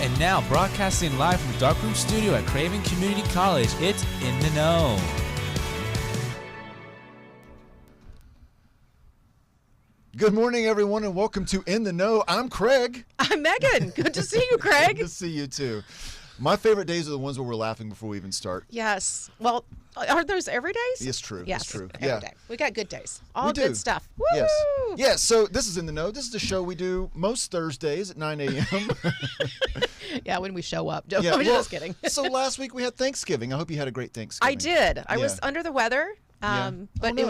And now, broadcasting live from the Darkroom Studio at Craven Community College, it's In the Know. Good morning, everyone, and welcome to In the Know. I'm Craig. I'm Megan. Good to see you, Craig. Good to see you, too. My favorite days are the ones where we're laughing before we even start. Yes. Well, are those every days? It's true. Yes. It's true. Every day. We got good days. All do. good stuff. Woo! Yes. Yes. So this is In the Know. This is the show we do most Thursdays at 9 a.m. Yeah, when we show up. Yeah, I'm just kidding. So last week we had Thanksgiving. I hope you had a great Thanksgiving. I did. I was under the weather, but Oh, no.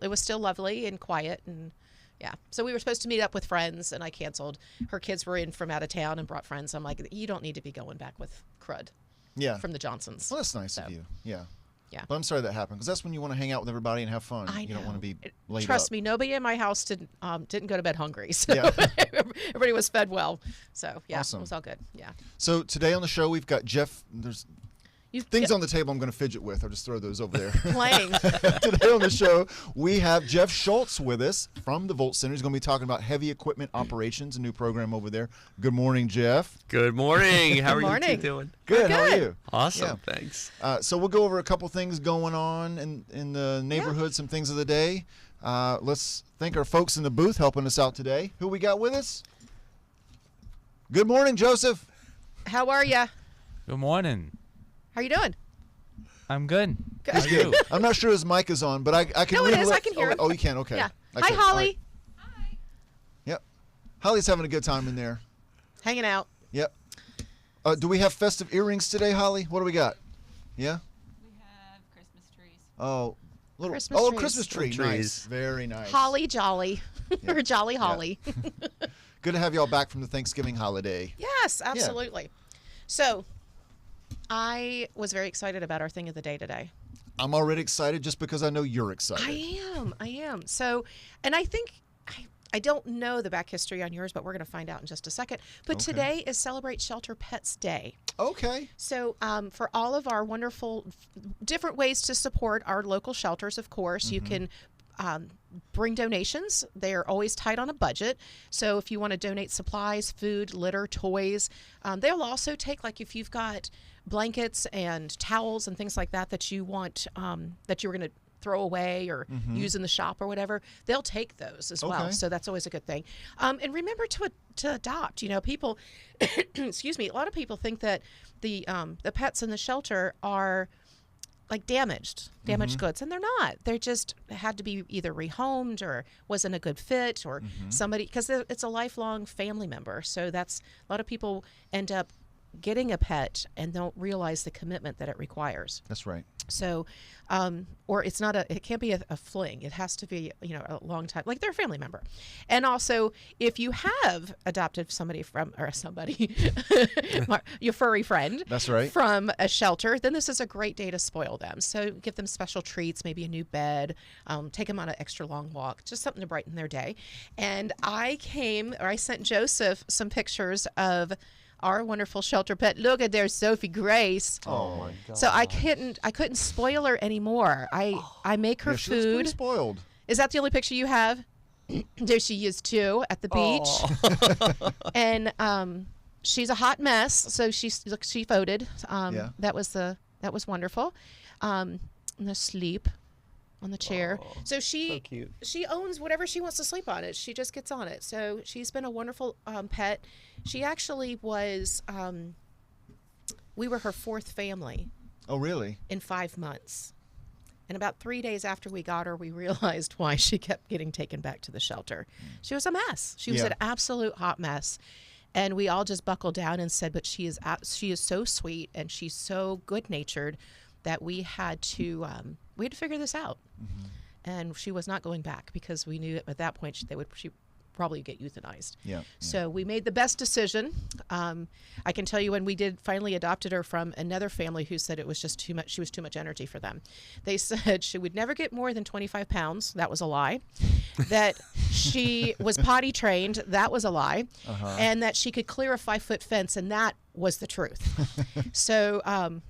it was still lovely and quiet and. Yeah. So we were supposed to meet up with friends, and I canceled. Her kids were in from out of town and brought friends. I'm like, you don't need to be going back with crud. Yeah. From the Johnsons. Well, that's nice of you. Yeah. Yeah. But I'm sorry that happened because that's when you want to hang out with everybody and have fun. I know. You don't want to be laid Trust up. me, nobody in my house didn't go to bed hungry. So Yeah. everybody was fed well. So yeah, Awesome. It was all good. Yeah. So today on the show we've got Jeff. There's things on the table I'm going to fidget with. I'll just throw those over there. Playing. Today on the show, we have Jeff Schulze with us from the Volt Center. He's going to be talking about heavy equipment operations, a new program over there. Good morning, Jeff. Good morning. How are Good morning. you two doing? Good. How are good. you? Awesome. Yeah. Thanks. So we'll go over a couple things going on in the neighborhood, some things of the day. Let's thank our folks in the booth helping us out today. Who we got with us? Good morning, Joseph. How are you? Good morning. How are you doing? I'm good. Good. How are you? I'm not sure his mic is on, but I can. No, it is. relay- I can hear him. Oh, you can. Okay. Yeah. I Hi, can. Holly. All right. Yep. Holly's having a good time in there. Hanging out. Yep. Do we have festive earrings today, Holly? What do we got? Yeah. We have Christmas trees. Oh, Christmas trees. Christmas tree. Little Nice. trees. Very nice. Holly Jolly. Yeah. Or Jolly Holly. Good to have y'all back from the Thanksgiving holiday. Yes, absolutely. So I was very excited about our thing of the day today. I'm already excited just because I know you're excited. I am. So, and I think, I don't know the back history on yours, but we're going to find out in just a second. But Okay. today is Celebrate Shelter Pets Day. Okay. So for all of our wonderful different ways to support our local shelters, of course, you can bring donations. They're always tight on a budget. So if you want to donate supplies, food, litter, toys, they'll also take, like if you've got blankets and towels and things like that you want, that you were going to throw away or use in the shop or whatever, they'll take those as well. Okay. So that's always a good thing. And remember to adopt. You know, people, excuse me, a lot of people think that the pets in the shelter are like damaged goods, and they're not. They just had to be either rehomed or wasn't a good fit or somebody, because it's a lifelong family member. So that's a lot of people end up getting a pet and don't realize the commitment that it requires. That's right. So, or it can't be a fling. It has to be, a long time, like they're a family member. And also, if you have adopted somebody, your furry friend. That's right. From a shelter, then this is a great day to spoil them. So give them special treats, maybe a new bed, take them on an extra long walk, just something to brighten their day. And I sent Joseph some pictures of our wonderful shelter pet. Look at there's Sophie Grace. Oh my God. So I couldn't spoil her anymore. I make her She looks pretty food. spoiled. Is that the only picture you have? There she is too at the beach. And she's a hot mess. So she voted. Yeah. That was wonderful. And the sleep on the chair. So so cute. she owns whatever she wants to sleep on it. She just gets on it. So she's been a wonderful pet. She actually was, we were her fourth family Oh, really? in 5 months. And about 3 days after we got her, we realized why she kept getting taken back to the shelter. She was a mess. She was Yeah. an absolute hot mess. And we all just buckled down and said, but she is so sweet and she's so good-natured that we had to figure this out. And she was not going back because we knew at that point she probably get euthanized. Yeah. So we made the best decision. I can tell you when we finally adopted her from another family who said it was just too much. She was too much energy for them. They said she would never get more than 25 pounds. That was a lie. That she was potty trained. That was a lie. And that she could clear a 5-foot fence. And that was the truth. So,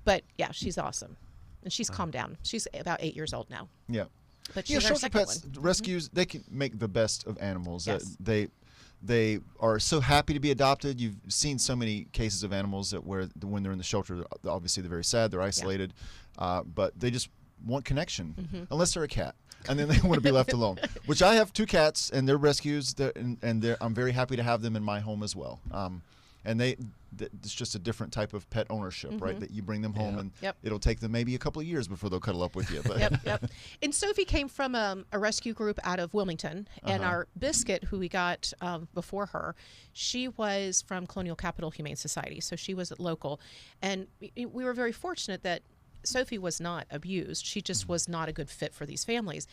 but yeah, she's awesome. And she's calmed down. She's about 8 years old now. Yeah. But Yeah, she's our shelter second pets one. rescues, they can make the best of animals. Yes. They are so happy to be adopted. You've seen so many cases of animals that when they're in the shelter, obviously they're very sad, they're isolated, but they just want connection, unless they're a cat. And then they want to be left alone, which I have 2 cats, and they're rescues, I'm very happy to have them in my home as well. And it's just a different type of pet ownership, right? That you bring them home, and it'll take them maybe a couple of years before they'll cuddle up with you. But Yep. And Sophie came from a rescue group out of Wilmington, and our Biscuit, who we got before her, she was from Colonial Capital Humane Society, so she was local. And we were very fortunate that Sophie was not abused. She just was not a good fit for these families.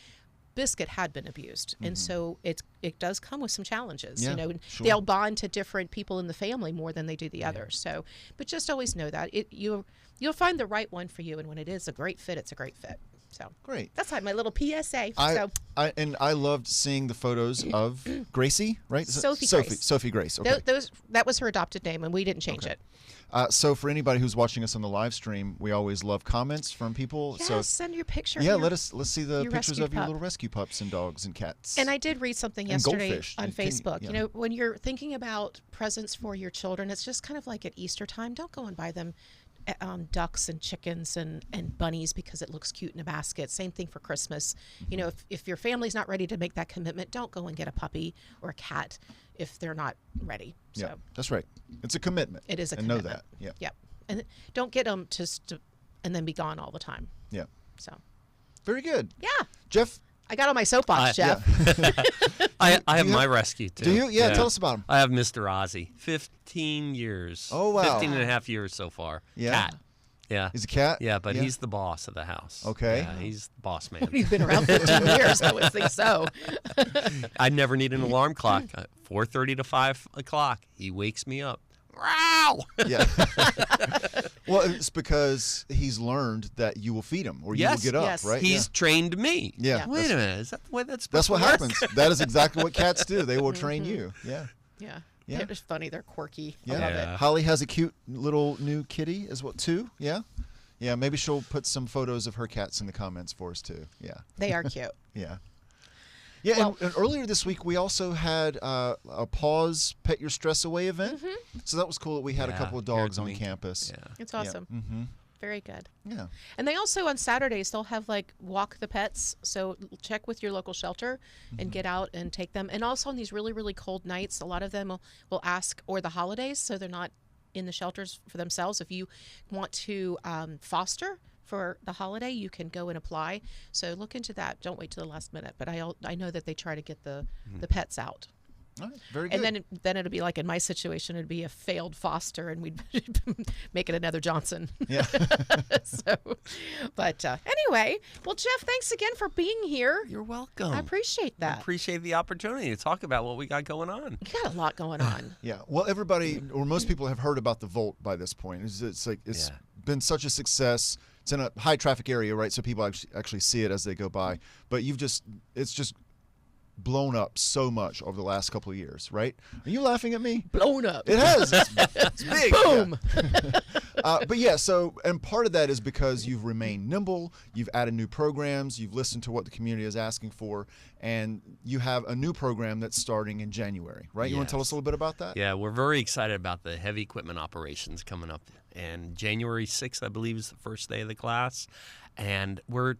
Biscuit had been abused, and so it does come with some challenges. Yeah, you know, sure. they'll bond to different people in the family more than they do the others. So, but just always know that you'll find the right one for you, and when it is a great fit, it's a great fit. So great. That's like my little PSA. I loved seeing the photos of Gracie, right? Sophie Grace. Okay. That was her adopted name, and we didn't change it. So for anybody who's watching us on the live stream, we always love comments from people. Yes, so send your picture. Yeah, let's see the your pictures rescued of your pup. little rescue pups and dogs and cats. And I did read something And yesterday goldfish. on And can you- Facebook. yeah. You know, when you're thinking about presents for your children, it's just kind of like at Easter time. Don't go and buy them ducks and chickens and bunnies because it looks cute in a basket. Same thing for Christmas. You know, if your family's not ready to make that commitment, don't go and get a puppy or a cat if they're not ready. Yeah, So that's right. It's a commitment. it is a and commitment. know that. Yeah. Yep. And don't get them and then be gone all the time. Yeah. So Very good. yeah, Jeff, I got on my soapbox, Jeff. I have you my have- rescue too. do you? Yeah, tell us about him. I have Mr. Ozzy. 15 years. Oh, wow. 15 and a half years so far. Yeah. Cat. Yeah. He's a cat? Yeah, but he's the boss of the house. Okay. Yeah, he's the boss man. You've been around 15 years. I would think so. I never need an alarm clock. 4:30 to 5 o'clock. He wakes me up. Wow! Yeah. Well, it's because he's learned that you will feed him or you will Yes. get up, Yes. right? He's trained me. Yeah. Yeah. Wait a minute. Is that the way that's That's supposed what to work? happens. That is exactly what cats do. They will train you. Yeah. Yeah. Yeah. They're just funny. They're quirky. I Yeah. love Yeah. it. Holly has a cute little new kitty as well too. Yeah. Yeah, maybe she'll put some photos of her cats in the comments for us too. Yeah. They are cute. Yeah. Yeah, Well- and earlier this week we also had a Pause Pet Your Stress Away event. So that was cool that we had a Yeah, couple of here dogs at on me. campus. Yeah. It's awesome. Mm-hmm. Very good. Yeah. And they also on Saturdays they'll have like walk the pets. So check with your local shelter and get out and take them. And also on these really, really cold nights, a lot of them will ask, or the holidays, so they're not in the shelters for themselves. If you want to foster for the holiday, you can go and apply. So look into that. Don't wait till the last minute. But I know that they try to get the pets out. All right. Very good. And then it'll be like in my situation, it'd be a failed foster, and we'd make it another Johnson. Yeah. But anyway, well, Jeff, thanks again for being here. You're welcome. I appreciate I that. appreciate the opportunity to talk about what we got going on. You got a lot going on. Yeah. Well, everybody or most people have heard about the Volt by this point. It's Yeah. been such a success. It's in a high traffic area, right? So people actually see it as they go by. But it's just blown up so much over the last couple of years, right? Are you laughing at me? Blown up. It has. It's big. Boom. Yeah. But yeah, and part of that is because you've remained nimble, you've added new programs, you've listened to what the community is asking for, and you have a new program that's starting in January, right? You want to tell us a little bit about that? Yeah, we're very excited about the heavy equipment operations coming up. And January 6th, I believe, is the first day of the class. And we're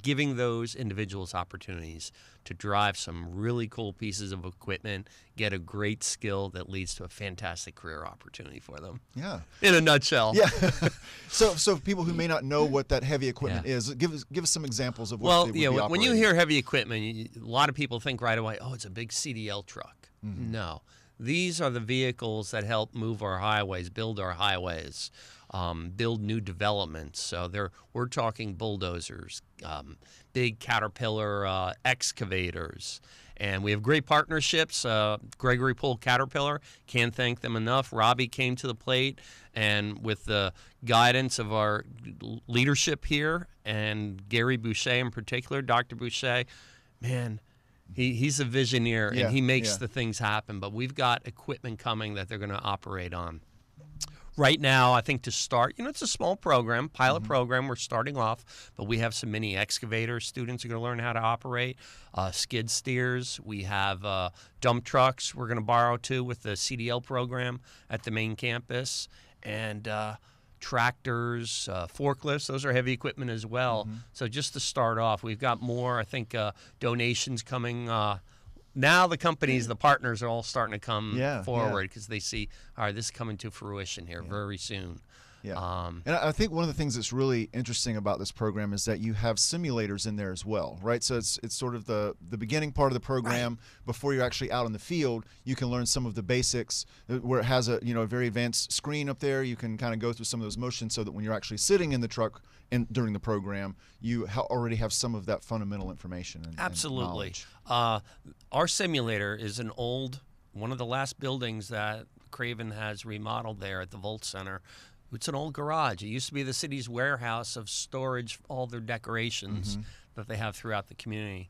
giving those individuals opportunities to drive some really cool pieces of equipment, get a great skill that leads to a fantastic career opportunity for them. Yeah. In a nutshell. Yeah. So people who may not know what that heavy equipment is, give us some examples of what Well, they would yeah, be when you operating. hear heavy equipment, a lot of people think right away, oh, it's a big CDL truck. No. These are the vehicles that help move our highways, build our highways, build new developments. So we're talking bulldozers, big Caterpillar excavators. And we have great partnerships. Gregory Poole Caterpillar, can't thank them enough. Robbie came to the plate, and with the guidance of our leadership here, and Gary Boucher in particular, Dr. Boucher, man, he's a visioneer, Yeah, and he makes yeah. the things happen. But we've got equipment coming that they're going to operate on. Right now, I think to start, it's a small program, pilot program. We're starting off, but we have some mini excavator students who are going to learn how to operate, skid steers. We have dump trucks we're going to borrow too with the CDL program at the main campus, and tractors, forklifts. Those are heavy equipment as well. So just to start off, we've got more, I think, donations coming. Now the companies, the partners are all starting to come forward because they see, all right, this is coming to fruition here very soon. Yeah. And I think one of the things that's really interesting about this program is that you have simulators in there as well, right? So it's sort of the beginning part of the program before you're actually out in the field. You can learn some of the basics where it has a a very advanced screen up there. You can kind of go through some of those motions so that when you're actually sitting in the truck during the program, you already have some of that fundamental information. Absolutely. And Our simulator is one of the last buildings that Craven has remodeled there at the Volt Center. It's an old garage. It used to be the city's warehouse of storage, all their decorations that they have throughout the community.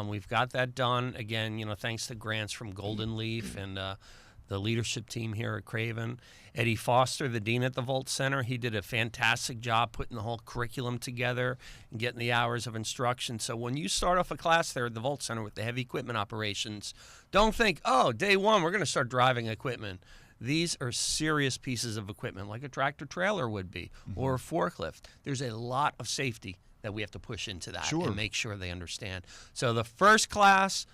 We've got that done, again, thanks to grants from Golden Leaf and the leadership team here at Craven. Eddie Foster, the dean at the Volt Center, he did a fantastic job putting the whole curriculum together and getting the hours of instruction. So when you start off a class there at the Volt Center with the heavy equipment operations, don't think, oh, day one, we're going to start driving equipment. These are serious pieces of equipment, like a tractor trailer would be, or a forklift. There's a lot of safety that we have to push into that and make sure they understand. So the first class,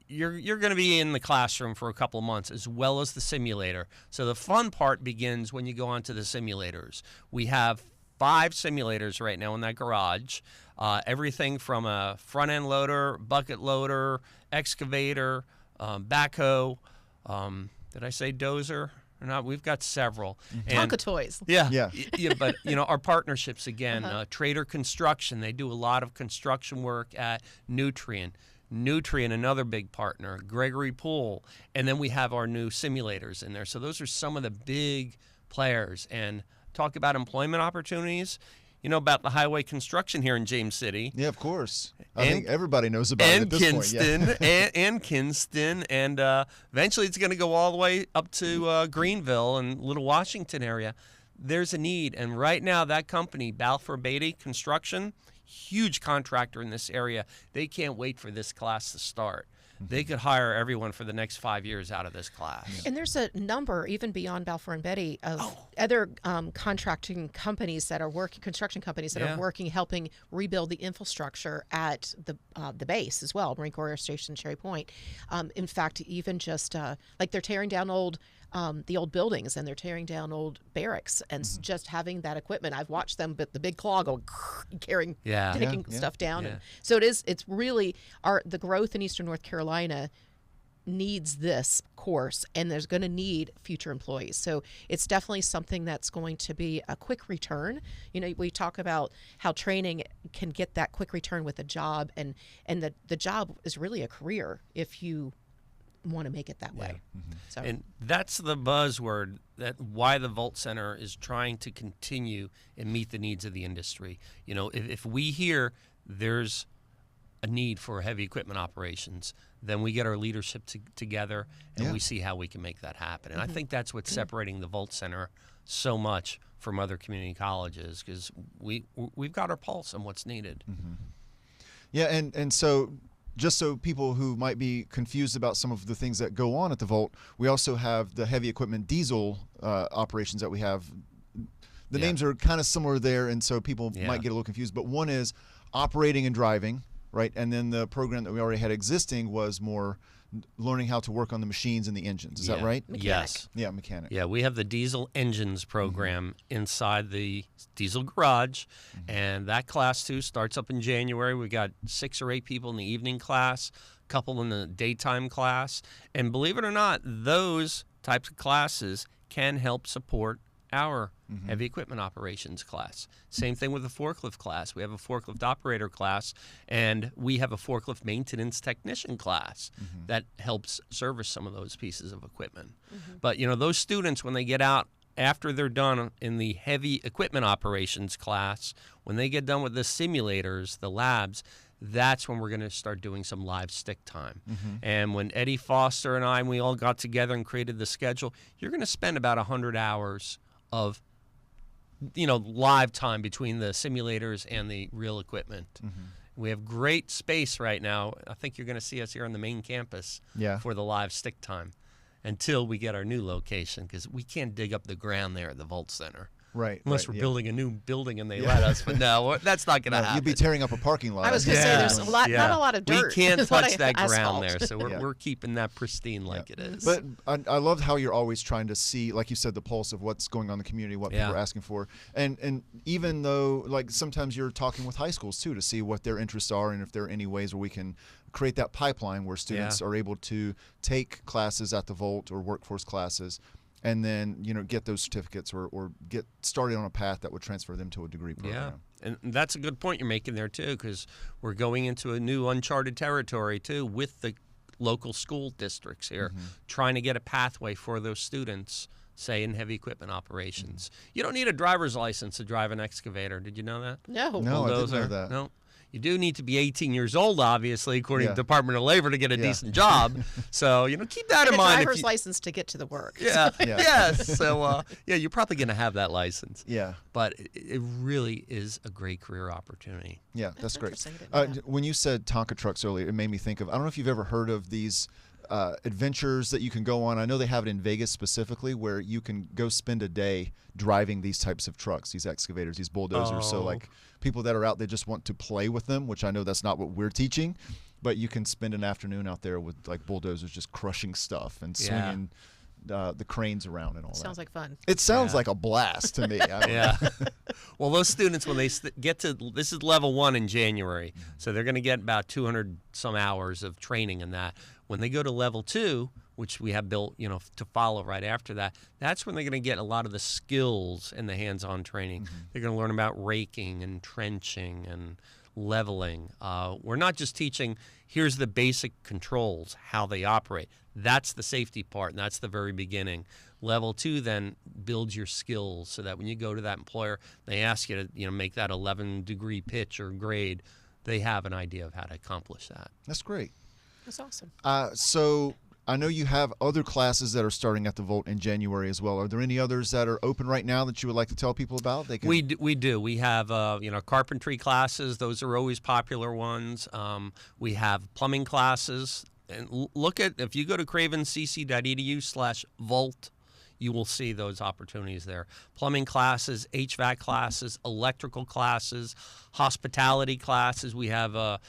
you're going to be in the classroom for a couple of months, as well as the simulator. So the fun part begins when you go onto the simulators. We have 5 simulators right now in that garage. Everything from a front-end loader, bucket loader, excavator, backhoe. Did I say dozer or not? We've got several. Tonka toys. Yeah. But our partnerships again. Trader Construction. They do a lot of construction work at Nutrien, another big partner. Gregory Pool, and then we have our new simulators in there. So those are some of the big players. And talk about employment opportunities. About the highway construction here in James City. Yeah, of course. I think everybody knows about it at this Kinston, point. Yeah. and Kinston, and eventually it's going to go all the way up to Greenville and Little Washington area. There's a need, and right now that company, Balfour Beatty Construction, huge contractor in this area, they can't wait for this class to start. They could hire everyone for the next 5 years out of this class. And there's a number, even beyond Balfour and Betty, of other contracting companies that are working, construction companies that are working, helping rebuild the infrastructure at the base as well, Marine Corps Air Station Cherry Point. In fact, even just like they're tearing down the old buildings, and they're tearing down old barracks, and just having that equipment. I've watched them, but the big claw go taking stuff down. And so it's really the growth in Eastern North Carolina needs this course, and there's going to need future employees. So it's definitely something that's going to be a quick return. We talk about how training can get that quick return with a job, and the job is really a career if you want to make it that way. So. And that's the buzzword, that why the Volt Center is trying to continue and meet the needs of the industry. If we hear there's a need for heavy equipment operations, then we get our leadership together and we see how we can make that happen. And I think that's what's separating the Volt Center so much from other community colleges, because we've got our pulse on what's needed. Yeah, and so just so people who might be confused about some of the things that go on at the Volt, we also have the heavy equipment diesel operations that we have. The names are kind of similar there, and so people might get a little confused. But one is operating and driving, right? And then the program that we already had existing was more learning how to work on the machines and the engines. Is that right? Mechanic. Yes. Yeah, mechanic. Yeah, we have the diesel engines program inside the diesel garage, and that class too starts up in January. We got 6 or 8 people in the evening class, a couple in the daytime class, and believe it or not, those types of classes can help support our heavy equipment operations class. Same thing with the forklift class. We have a forklift operator class, and we have a forklift maintenance technician class that helps service some of those pieces of equipment. But those students, when they get out after they're done in the heavy equipment operations class, when they get done with the simulators, the labs, that's when we're going to start doing some live stick time. And when Eddie Foster and we all got together and created the schedule, you're going to spend about 100 hours of live time between the simulators and the real equipment. We have great space right now. I think you're going to see us here on the main campus for the live stick time until we get our new location, because we can't dig up the ground there at the Volt Center. Right. Unless we're building a new building and they let us. But no, that's not going to happen. You'd be tearing up a parking lot. I was going to say there's not a lot of dirt. We can't touch that asphalt. ground there, so we're keeping that pristine like it is. But I love how you're always trying to see, like you said, the pulse of what's going on in the community, what people are asking for. And even though, like, sometimes you're talking with high schools, too, to see what their interests are and if there are any ways where we can create that pipeline where students are able to take classes at the Volt or workforce classes, and then get those certificates or get started on a path that would transfer them to a degree program. Yeah, and that's a good point you're making there too, because we're going into a new uncharted territory too with the local school districts here, trying to get a pathway for those students, say in heavy equipment operations. You don't need a driver's license to drive an excavator. Did you know that? No, I didn't know that. No. You do need to be 18 years old, obviously, according to the Department of Labor, to get a decent job. So, keep that in mind. A driver's license to get to the work. Yes. So, you're probably going to have that license. Yeah. But it really is a great career opportunity. Yeah, that's great. When you said Tonka trucks earlier, it made me think of, I don't know if you've ever heard of these adventures that you can go on. I know they have it in Vegas specifically, where you can go spend a day driving these types of trucks, these excavators, these bulldozers. So like people that are out, they just want to play with them, which I know that's not what we're teaching, but you can spend an afternoon out there with like bulldozers just crushing stuff and swinging the cranes around and all that. Sounds like fun. It sounds like a blast to me. Well, those students, when they get to, this is level 1 in January, so they're going to get about 200 some hours of training in that. When they go to level 2, which we have built, to follow right after that, that's when they're going to get a lot of the skills and the hands-on training. They're going to learn about raking and trenching and leveling. We're not just teaching, here's the basic controls, how they operate. That's the safety part, and that's the very beginning. Level 2 then builds your skills so that when you go to that employer, they ask you to make that 11-degree pitch or grade. They have an idea of how to accomplish that. That's great. That's awesome. So I know you have other classes that are starting at the Volt in January as well. Are there any others that are open right now that you would like to tell people about? We do. We have carpentry classes. Those are always popular ones. We have plumbing classes. And if you go to CravenCC.edu/Volt, you will see those opportunities there. Plumbing classes, HVAC classes, electrical classes, hospitality classes. We have a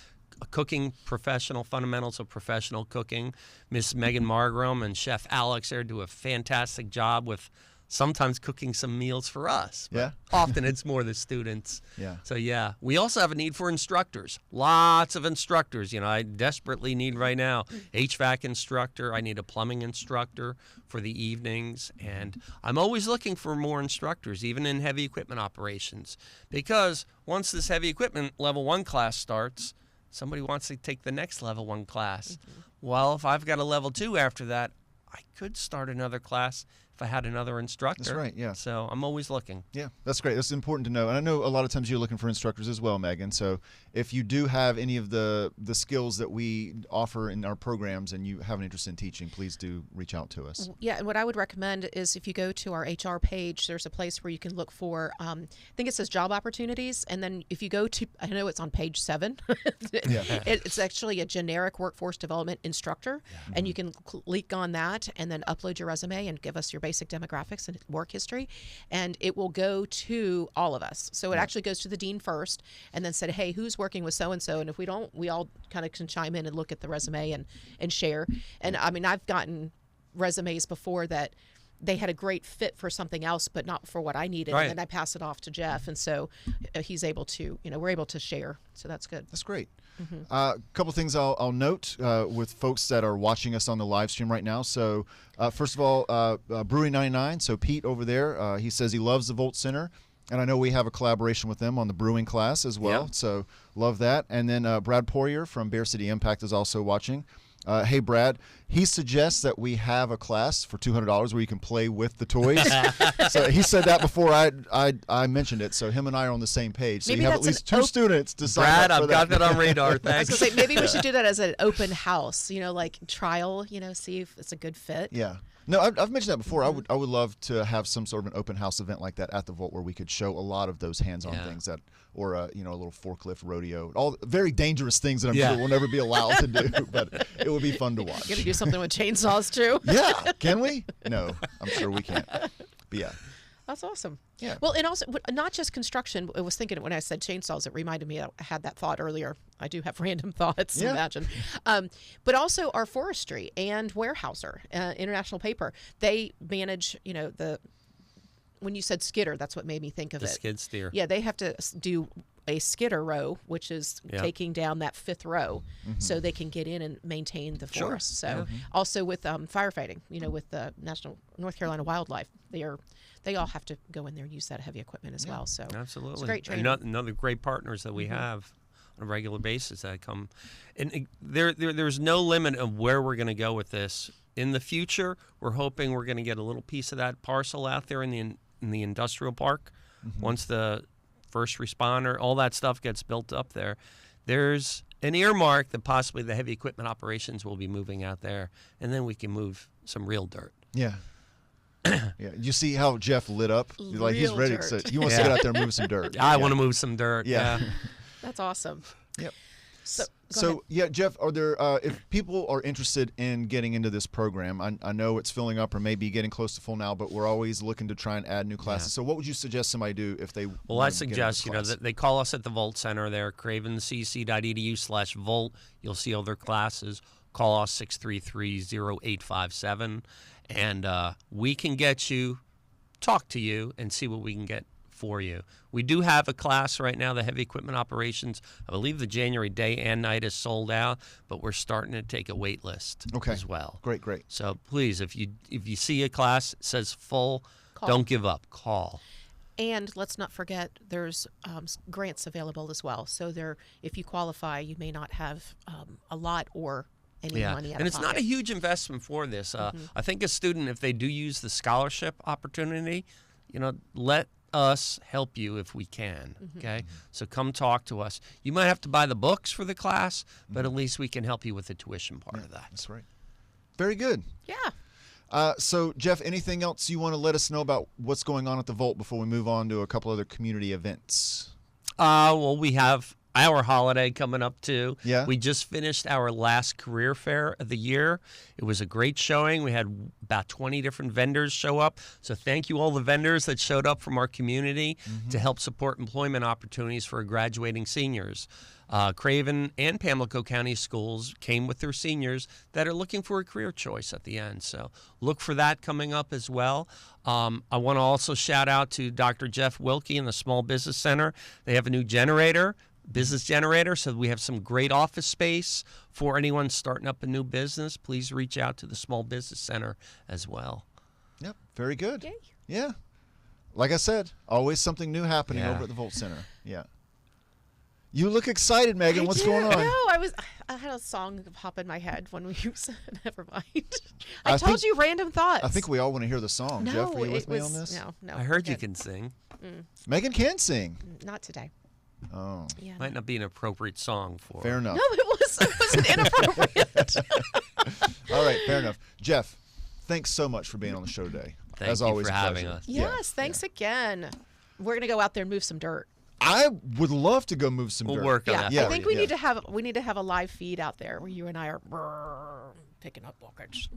cooking professional, fundamentals of professional cooking. Miss Megan Margram and Chef Alex there do a fantastic job with sometimes cooking some meals for us. Yeah. Often it's more the students. Yeah. So, we also have a need for instructors. Lots of instructors. I desperately need right now HVAC instructor. I need a plumbing instructor for the evenings. And I'm always looking for more instructors, even in heavy equipment operations. Because once this heavy equipment level 1 class starts, somebody wants to take the next level 1 class. Well, if I've got a level 2 after that, I could start another class if I had another instructor. That's right, yeah. So I'm always looking. Yeah, that's great. That's important to know. And I know a lot of times you're looking for instructors as well, Megan. So if you do have any of the skills that we offer in our programs and you have an interest in teaching, please do reach out to us. Yeah, and what I would recommend is if you go to our HR page, there's a place where you can look for, I think it says job opportunities. And then if you go to, I know it's on page 7. It's actually a generic workforce development instructor. And you can click on that and then upload your resume and give us your basic demographics and work history, and it will go to all of us. So it actually goes to the dean first, and then said, hey, who's working with so-and-so? And if we don't, we all kind of can chime in and look at the resume and share. And I mean, I've gotten resumes before that they had a great fit for something else, but not for what I needed. Right. And then I pass it off to Jeff. And so he's able to, we're able to share. So that's good. That's great. A couple things I'll note with folks that are watching us on the live stream right now. So first of all, Brewery 99. So Pete over there, he says he loves the Volt Center. And I know we have a collaboration with them on the brewing class as well. Yeah. So Love that. And then Brad Poirier from Bear City Impact is also watching. Hey, Brad, he suggests that we have a class for $200 where you can play with the toys. So he said that before I mentioned it. So him and I are on the same page. So Maybe you have at that's least 2 students to sign Brad, up for I've got that on radar. I was Thanks. gonna say maybe we should do that as an open house, like trial, see if it's a good fit. Yeah. No, I've mentioned that before. I would love to have some sort of an open house event like that at the Vault where we could show a lot of those hands-on things or a little forklift rodeo, all very dangerous things that I'm sure we'll never be allowed to do, but it would be fun to watch. You're gonna do something with chainsaws too. Yeah, can we? No, I'm sure we can't. But yeah. That's awesome. Yeah. Well, and also not just construction. I was thinking when I said chainsaws, it reminded me. I had that thought earlier. I do have random thoughts. Yeah. Imagine, but also our forestry and Weyerhaeuser, International Paper. They manage. When you said skidder, that's what made me think of The it. skid steer. Yeah, they have to do a skidder row, which is taking down that 5th row, so they can get in and maintain the Sure. forest. So also with firefighting, with the North Carolina Wildlife, they all have to go in there and use that heavy equipment as well. So Absolutely. it's a great training. Another great partners that we have on a regular basis that come. And there's no limit of where we're going to go with this. In the future, we're hoping we're going to get a little piece of that parcel out there in the industrial park. Once the first responder, all that stuff gets built up there, there's an earmark that possibly the heavy equipment operations will be moving out there, and then we can move some real dirt. Yeah. Yeah. You see how Jeff lit up? Like he's Real ready. dirt. So he wants to get out there and move some dirt. I want to move some dirt. Yeah. That's awesome. Yep. So, So yeah, Jeff, are there if people are interested in getting into this program? I know it's filling up or maybe getting close to full now, but we're always looking to try and add new classes. So what would you suggest somebody do if they? Well, I suggest that they call us at the Volt Center there, CravenCC.edu/Volt. You'll see all their classes. Call us 633-0857, and we can get you, talk to you, and see what we can get for you. We do have a class right now, the heavy equipment operations. I believe the January day and night is sold out, but we're starting to take a wait list as well. Great. So please, if you see a class that says full, don't give up. Call. and let's not forget there's grants available as well. So if you qualify, you may not have a lot or any money out and of it's not a huge investment for this. I think a student, if they do use the scholarship opportunity, let us help you if we can. Okay, so come talk to us. You might have to buy the books for the class, but at least we can help you with the tuition part of that. That's right. Very good. Yeah. So, Jeff, anything else you want to let us know about what's going on at the Vault before we move on to a couple other community events? Well, we have our holiday coming up too. Yeah. We just finished our last career fair of the year. It was a great showing. We had about 20 different vendors show up. So thank you all the vendors that showed up from our community to help support employment opportunities for graduating seniors. Craven and Pamlico County schools came with their seniors that are looking for a career choice at the end. So look for that coming up as well. I want to also shout out to Dr. Jeff Wilkie in the Small Business Center. They have a new business generator, so we have some great office space for anyone starting up a new business. Please reach out to the Small Business Center as well. Yep, very good. Yay. Yeah. Like I said, always something new happening Yeah. over at the Volt Center. Yeah. You look excited, Megan. What's going on? No, I had a song pop in my head when we said, never mind. I I told think- you random thoughts. I think we all want to hear the song. No, Jeff, are you it with me was, on this? No. I heard you good. can sing. Megan can sing. Not today. Oh, Yeah. Might not be an appropriate song for fair enough. No, it wasn't inappropriate. All right, fair enough. Jeff, thanks so much for being on the show today. Thank As you always, for a having pleasure. us. Yes, thanks again. We're gonna go out there and move some dirt. I would love to go move some We'll dirt. work on Yeah, that. Yeah. I think for we you. need to have a live feed out there where you and I are picking up buckets.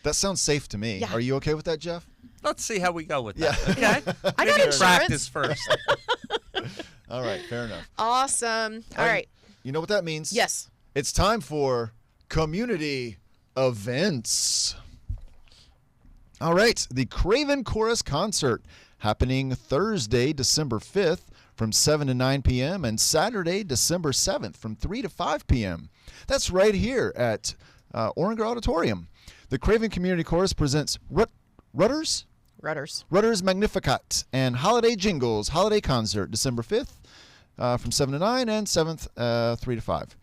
That sounds safe to me. Yeah. Are you okay with that, Jeff? Let's see how we go with that. Yeah. Okay. I got Maybe insurance. practice first. All right, fair enough. Awesome. All right. You know what that means? Yes. It's time for community events. All right, the Craven Chorus Concert happening Thursday, December 5th from 7 to 9 p.m. and Saturday, December 7th from 3 to 5 p.m. That's right here at Oringer Auditorium. The Craven Community Chorus presents Rudders Rudders. Magnificat and Holiday Jingles Holiday Concert, December 5th. from 7 to 9, and 7th 3 to 5.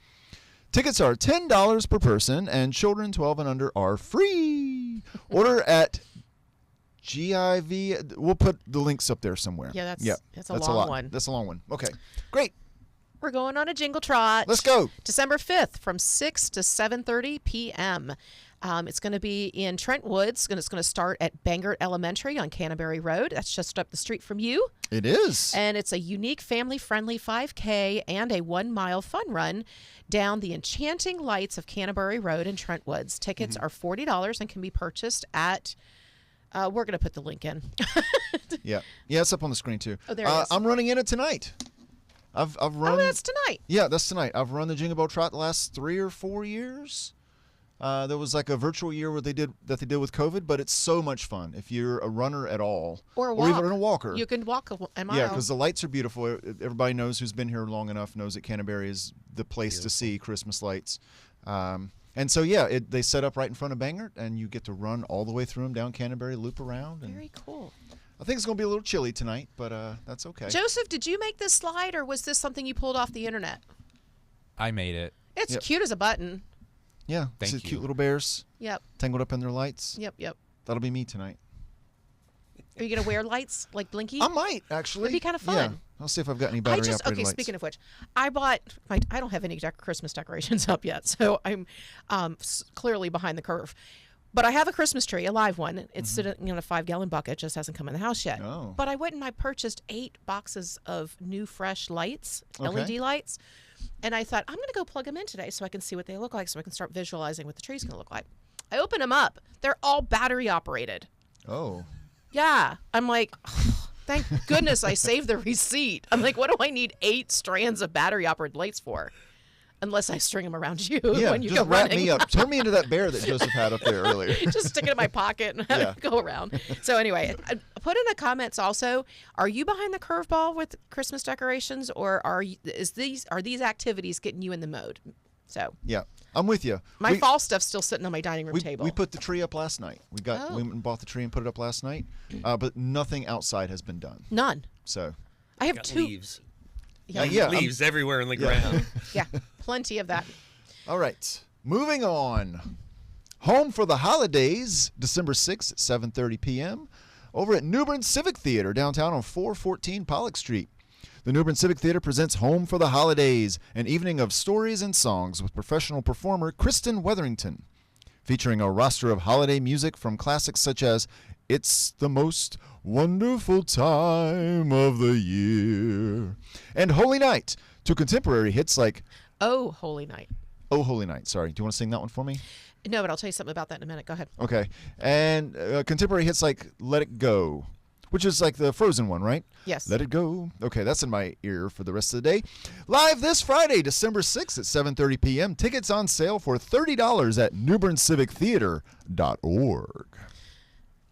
Tickets are $10 per person, and children 12 and under are free. Order at GIV. We'll put the links up there somewhere. Yeah, that's a that's long lot. one. That's a long one. Okay, great. We're going on a jingle trot. Let's go. December 5th from 6 to 7:30 p.m. It's going to be in Trent Woods, and it's going to start at Bangert Elementary on Canterbury Road. That's just up the street from you. It is. And it's a unique family-friendly 5K and a 1-mile fun run down the enchanting lights of Canterbury Road in Trent Woods. Tickets are $40 and can be purchased at we're going to put the link in. Yeah, it's up on the screen too. Oh, there it is. I'm running in it tonight. I've run. Oh, that's tonight. Yeah, that's tonight. I've run the Jingle Bell Trot the last 3 or 4 years. There was like a virtual year where they did with COVID, but it's so much fun if you're a runner at all, Or even a walker. You can walk a mile. Yeah, because the lights are beautiful. Everybody knows who's been here long enough knows that Canterbury is the place to see Christmas lights. And so they set up right in front of Bangert, and you get to run all the way through them down Canterbury, loop around. And Very cool. I think it's going to be a little chilly tonight, but that's okay. Joseph, did you make this slide, or was this something you pulled off the internet? I made it. It's Yep. cute as a button. Yeah, Thank see you. cute little bears Yep. tangled up in their lights. Yep. That'll be me tonight. Are you going to wear lights like Blinky? I might actually. It'd be kinda fun. Yeah, I'll see if I've got any battery operated lights. Speaking of which, I bought I don't have any Christmas decorations up yet, so I'm clearly behind the curve. But I have a Christmas tree, a live one. It's sitting in a 5-gallon bucket, just hasn't come in the house yet. Oh. But I went and I purchased 8 boxes of new fresh lights, Okay. LED lights. And I thought, I'm going to go plug them in today so I can see what they look like, so I can start visualizing what the tree's going to look like. I open them up. They're all battery operated. Oh. Yeah. I'm like, thank goodness I saved the receipt. I'm like, what do I need 8 strands of battery operated lights for? Unless I string them around you Yeah, when you just go wrap running. me up. Turn me into that bear that Joseph had up there earlier. Just stick it in my pocket and Yeah. go around. So anyway, I put in the comments also, are you behind the curveball with Christmas decorations, or are these activities getting you in the mode? So Yeah, I'm with you. my fall stuff's still sitting on my dining room we, table. we put the tree up last night. We Oh. went and bought the tree and put it up last night, but nothing outside has been done. None. So I have Got 2. leaves. Yeah. yeah, Leaves everywhere in the ground. Yeah, plenty of that. all right, moving on. Home for the Holidays, December 6th at 7:30 p.m. over at Newbern Civic Theater downtown on 414 Pollock Street. The Newbern Civic Theater presents Home for the Holidays, an evening of stories and songs with professional performer Kristen Weatherington, featuring a roster of holiday music from classics such as It's the Most Wonderful Time of the Year and Holy Night, to contemporary hits like Oh, Holy Night. Oh Holy Night. Sorry, do you want to sing that one for me? No, but I'll tell you something about that in a minute. Go ahead. Okay. And contemporary hits like Let It Go, which is like the Frozen one, right? Yes. Let It Go. Okay, that's in my ear for the rest of the day. Live this Friday, December 6th at 7:30 p.m. Tickets on sale for $30 at newberncivictheater.org.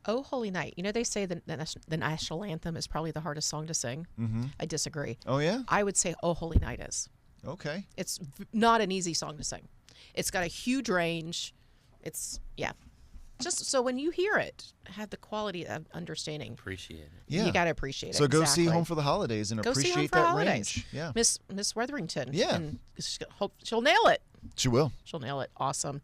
Oh, Holy Night. You know, they say the national anthem is probably the hardest song to sing. Mm-hmm. I disagree. Oh, yeah? I would say Oh, Holy Night is. Okay. It's not an easy song to sing. It's got a huge range. It's, yeah. Just so when you hear it, have the quality of understanding. Appreciate it. Yeah. You got to appreciate it. So go exactly. see Home for the Holidays and Go see Home appreciate for that Holidays. range. Yeah. Miss Weatherington. Yeah. And she'll nail it. She will. She'll nail it. Awesome.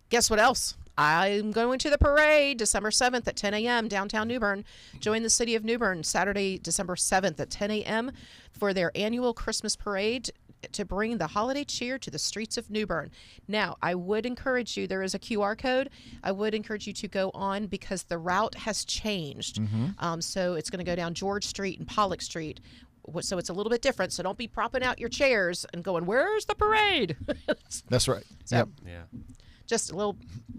Guess what else? I'm going to the parade December 7th at 10 a.m. downtown Newbern. Join the city of Newbern Saturday, December 7th at 10 a.m. for their annual Christmas parade to bring the holiday cheer to the streets of Newbern. Now, I would encourage you, there is a QR code. I would encourage you to go on because the route has changed. So it's going to go down George Street and Pollock Street. So it's a little bit different. So don't be propping out your chairs and going, where's the parade? That's right. So- Yep. Yeah. Just a little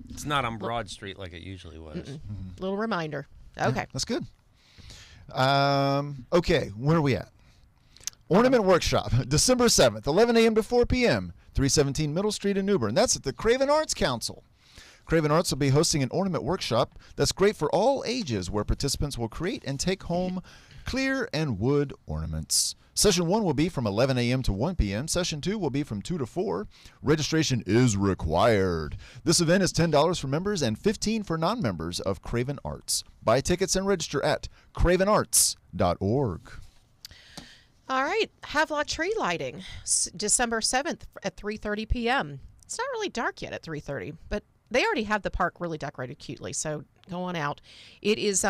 It's not on Broad Street like it usually was. little reminder. Okay. That's good. Okay, where are we at? Ornament Workshop, December 7th, 11 a.m. to 4 p.m., 317 Middle Street in Newbern. That's at the Craven Arts Council. Craven Arts will be hosting an ornament workshop that's great for all ages, where participants will create and take home clear and wood ornaments. Session 1 will be from 11 a.m. to 1 p.m. Session 2 will be from 2 to 4. Registration is required. This event is $10 for members and $15 for non-members of Craven Arts. Buy tickets and register at cravenarts.org. All right, Havelock tree lighting, December 7th at 3:30 p.m. It's not really dark yet at 3:30, but they already have the park really decorated cutely, so go on out. It is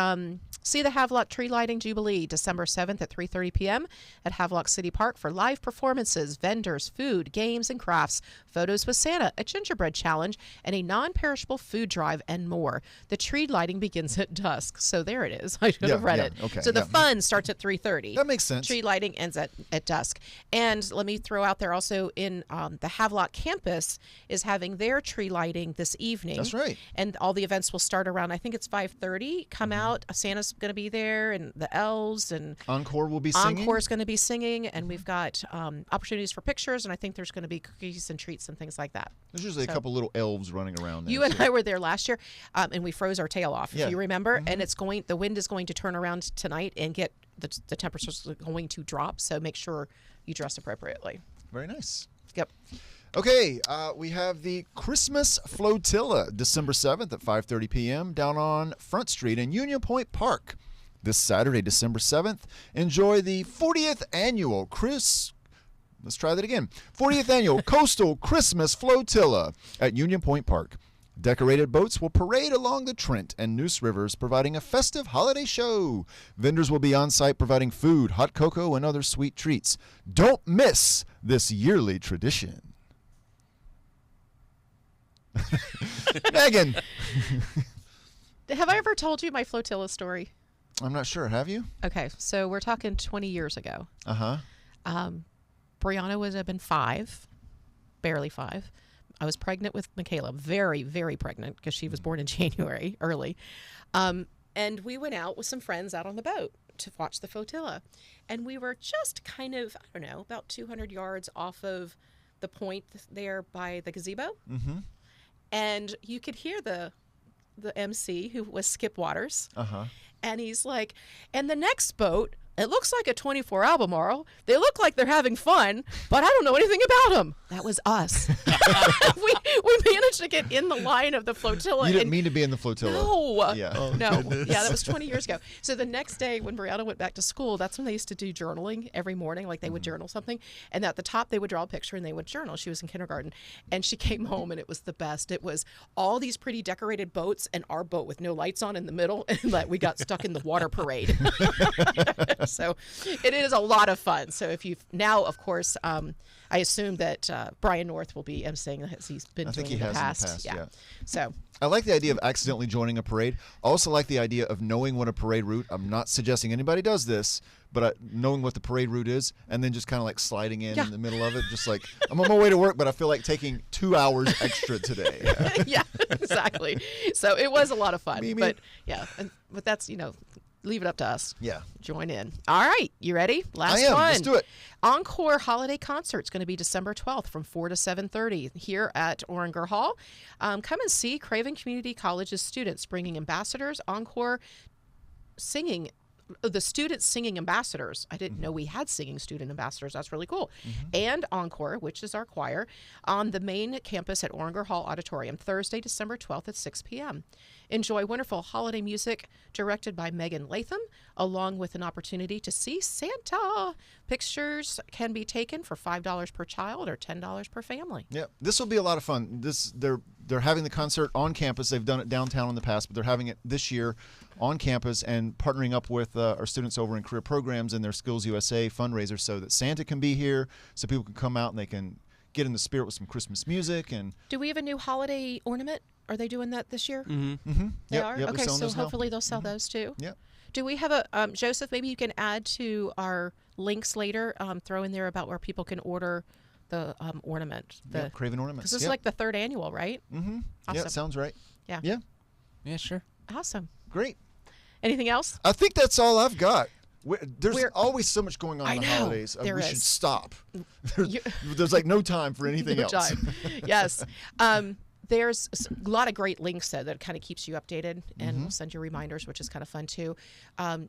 see the Havelock Tree Lighting Jubilee, December 7th at 3:30 p.m. at Havelock City Park for live performances, vendors, food, games, and crafts, photos with Santa, a gingerbread challenge, and a non-perishable food drive, and more. The tree lighting begins at dusk, so there it is. I should have read it. Okay, so the fun starts at 3:30. That makes sense. Tree lighting ends at dusk. And let me throw out there also in the Havelock campus is having their tree lighting this evening. That's right. And all the events will start around, I think it's 5:30. Come out. Santa's going to be there, and the elves, and Encore will be singing. Encore's going to be singing, and we've got opportunities for pictures, and I think there's going to be cookies and treats and things like that. There's usually a couple little elves running around there. You and I were there last year, and we froze our tail off, Yeah. if you remember. And the wind is going to turn around tonight and get the temperatures are going to drop. So make sure you dress appropriately. Very nice. Yep. Okay, we have the Christmas Flotilla, December 7th at 5:30 p.m. down on Front Street in Union Point Park. This Saturday, December 7th, enjoy the 40th annual 40th annual Coastal Christmas Flotilla at Union Point Park. Decorated boats will parade along the Trent and Neuse Rivers, providing a festive holiday show. Vendors will be on site providing food, hot cocoa, and other sweet treats. Don't miss this yearly tradition. Megan. Have I ever told you my flotilla story? I'm not sure. Have you? Okay, so we're talking 20 years ago. Uh-huh. Brianna would have been 5, barely 5. I was pregnant with Michaela, very, very pregnant, because she was born in January, early. And we went out with some friends out on the boat to watch the flotilla. And we were just kind of, I don't know, about 200 yards off of the point there by the gazebo. Mm-hmm. And you could hear the MC, who was Skip Waters. Uh-huh. And he's like, and the next boat, it looks like a 24 Albemarle. They look like they're having fun, but I don't know anything about them. That was us. we managed to get in the line of the flotilla. You didn't mean to be in the flotilla. No. Yeah. No. Yeah, that was 20 years ago. So the next day when Brianna went back to school, that's when they used to do journaling every morning. Like they would journal something. And at the top, they would draw a picture and they would journal. She was in kindergarten. And she came home and it was the best. It was all these pretty decorated boats and our boat with no lights on in the middle. And like we got stuck in the water parade. So it is a lot of fun. So if you've now, of course, I assume that Brian North will be emceeing as he's been doing in the past. Yeah. So I like the idea of accidentally joining a parade. I also like the idea of knowing what a parade route. I'm not suggesting anybody does this, but knowing what the parade route is, and then just kind of like sliding in the middle of it, just like I'm on my way to work, but I feel like taking 2 hours extra today. Yeah, exactly. So it was a lot of fun. Me. But yeah, but that's leave it up to us. Yeah. Join in. All right. You ready? Last I am. one. Let's do it. Encore Holiday Concert is going to be December 12th from 4 to 7:30 here at Oranger Hall. Come and see Craven Community College's students bringing ambassadors, encore singing. The students singing ambassadors. I didn't know we had singing student ambassadors. That's really cool. And Encore, which is our choir, on the main campus at Oranger Hall Auditorium, Thursday, December 12th at 6 p.m. Enjoy wonderful holiday music directed by Megan Latham, along with an opportunity to see Santa. Pictures can be taken for $5 per child or $10 per family. Yeah, this will be a lot of fun. They're having the concert on campus. They've done it downtown in the past, but they're having it this year on campus and partnering up with our students over in career programs and their Skills USA fundraiser so that Santa can be here, so people can come out and they can get in the spirit with some Christmas music. And do we have a new holiday ornament? Are they doing that this year? Mm-hmm. They Yep, are? they're Okay, selling so those now. hopefully they'll sell those too. Yep. Do we have a, Joseph, maybe you can add to our links later, throw in there about where people can order the ornament. Yeah, Craven ornaments. Because this is like the 3rd annual, right? Mm-hmm. Awesome. Yeah, sounds right. Yeah. Yeah. Yeah, sure. Awesome. Great. Anything else? I think that's all I've got. There's We're- always so much going on I in the know, holidays. there We is. should stop. You- There's like no time for anything No else. time. Yes. There's a lot of great links though that kind of keeps you updated, and we'll send you reminders, which is kind of fun too.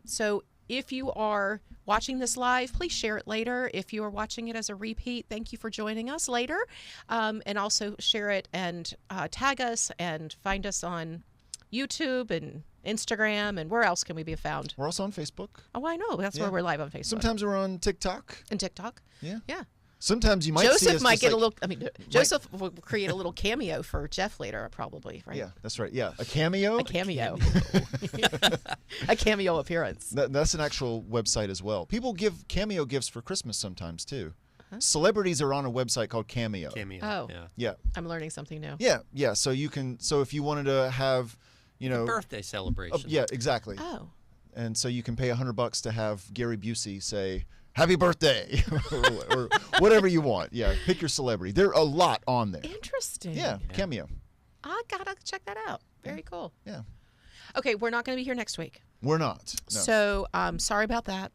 So if you are watching this live, please share it later. If you are watching it as a repeat, thank you for joining us later. And also share it and tag us and find us on YouTube and Instagram, and where else can we be found? We're also on Facebook. Oh, I know. That's Yeah. where we're live on Facebook. Sometimes we're on TikTok. And TikTok. Yeah. Yeah. Sometimes you might see Joseph us might just get a like- little. I mean, Joseph will create a little cameo for Jeff later, probably. Right. Yeah, that's right. Yeah, a cameo. A cameo. A cameo appearance. That's an actual website as well. People give cameo gifts for Christmas sometimes too. Celebrities are on a website called Cameo. Cameo. Oh. Yeah. Yeah, I'm learning something new. yeah. So you can. So if you wanted to have, Birthday celebration. yeah, exactly. Oh. And so you can pay $100 to have Gary Busey say "Happy Birthday" or whatever you want. Yeah, pick your celebrity. There are a lot on there. Interesting. Yeah, Cameo. I gotta check that out. Very cool. Yeah, Okay, we're not going to be here next week. we're not. No. So sorry about that.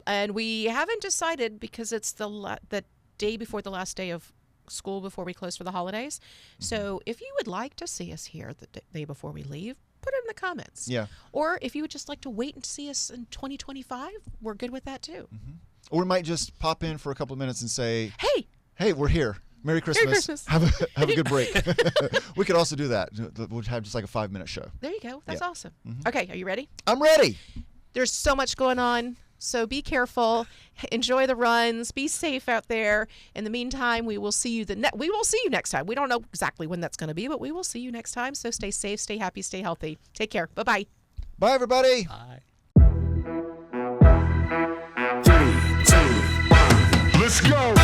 And we haven't decided because it's the day before the last day of school before we close for the holidays. So if you would like to see us here the day before we leave, put it in the comments. Yeah. Or if you would just like to wait and see us in 2025, we're good with that too. Or we might just pop in for a couple of minutes and say, Hey, "Hey, we're here. Merry Christmas. Christmas." Have a good break." We could also do that. We'll have just like a 5-minute show. there you go. That's Yeah. awesome. Okay, are you ready? I'm ready. There's so much going on. So be careful, enjoy the runs, be safe out there. In the meantime, we will see you next time. We don't know exactly when that's going to be, but we will see you next time. So stay safe, stay happy, stay healthy. Take care. Bye-bye. Bye, everybody. Bye. 3, 2, 1, let's go.